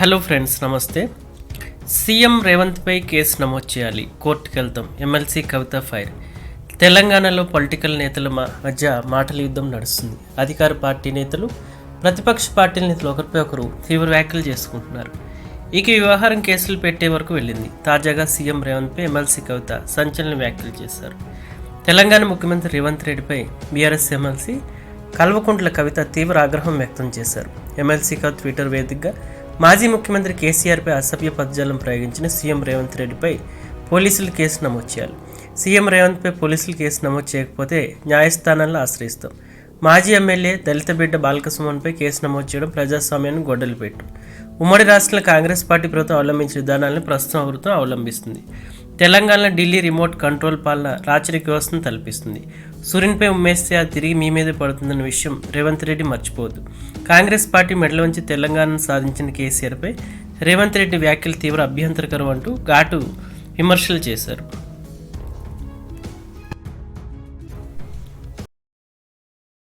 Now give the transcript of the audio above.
Hello friends, నమస్తే. CM రేవంత్పై case నమోదు చేయాలి, కోర్టుకు వెళ్తాం. ఎమ్మెల్సీ కవిత ఫైర్. తెలంగాణలో పొలిటికల్ నేతల మధ్య మాటల యుద్ధం నడుస్తుంది. అధికార పార్టీ నేతలు, ప్రతిపక్ష పార్టీల నేతలు ఒకరిపై ఒకరు తీవ్ర వ్యాఖ్యలు చేసుకుంటున్నారు. ఇక ఈ వ్యవహారం కేసులు పెట్టే వరకు వెళ్ళింది. తాజాగా సీఎం రేవంత్పై ఎమ్మెల్సీ కవిత సంచలన వ్యాఖ్యలు చేశారు. తెలంగాణ ముఖ్యమంత్రి రేవంత్ రెడ్డిపై బీఆర్ఎస్ ఎమ్మెల్సీ కల్వకుంట్ల కవిత తీవ్ర ఆగ్రహం వ్యక్తం చేశారు. ఎమ్మెల్సీ కవిత ట్విట్టర్ వేదికగా మాజీ ముఖ్యమంత్రి కేసీఆర్పై అసభ్య పదజాలం ప్రయోగించిన సీఎం రేవంత్ రెడ్డిపై పోలీసులు కేసు నమోదు చేయాలి. సీఎం రేవంత్పై పోలీసులు కేసు నమోదు చేయకపోతే న్యాయస్థానాల్లో ఆశ్రయిస్తాం. మాజీ ఎమ్మెల్యే దళిత బిడ్డ బాలకసుమన్పై కేసు నమోదు చేయడం ప్రజాస్వామ్యాన్ని గొడ్డలు పెట్టు. ఉమ్మడి రాష్ట్రంలో కాంగ్రెస్ పార్టీ ప్రభుత్వం అవలంబించిన విధానాలను ప్రస్తుతం ప్రభుత్వం అవలంబిస్తుంది. తెలంగాణలో ఢిల్లీ రిమోట్ కంట్రోల్ పాలన రాచరిక వ్యవస్థను తలపిస్తుంది. సూర్యునిపై ఉమ్మేస్తే అది తిరిగి మీ మీదే పడుతుందన్న విషయం రేవంత్ రెడ్డి మర్చిపోవద్దు. కాంగ్రెస్ పార్టీ మెడల వంచి తెలంగాణను సాధించిన కేసీఆర్పై రేవంత్ రెడ్డి వ్యాఖ్యలు తీవ్ర అభ్యంతరకరం అంటూ ఘాటు విమర్శలు చేశారు.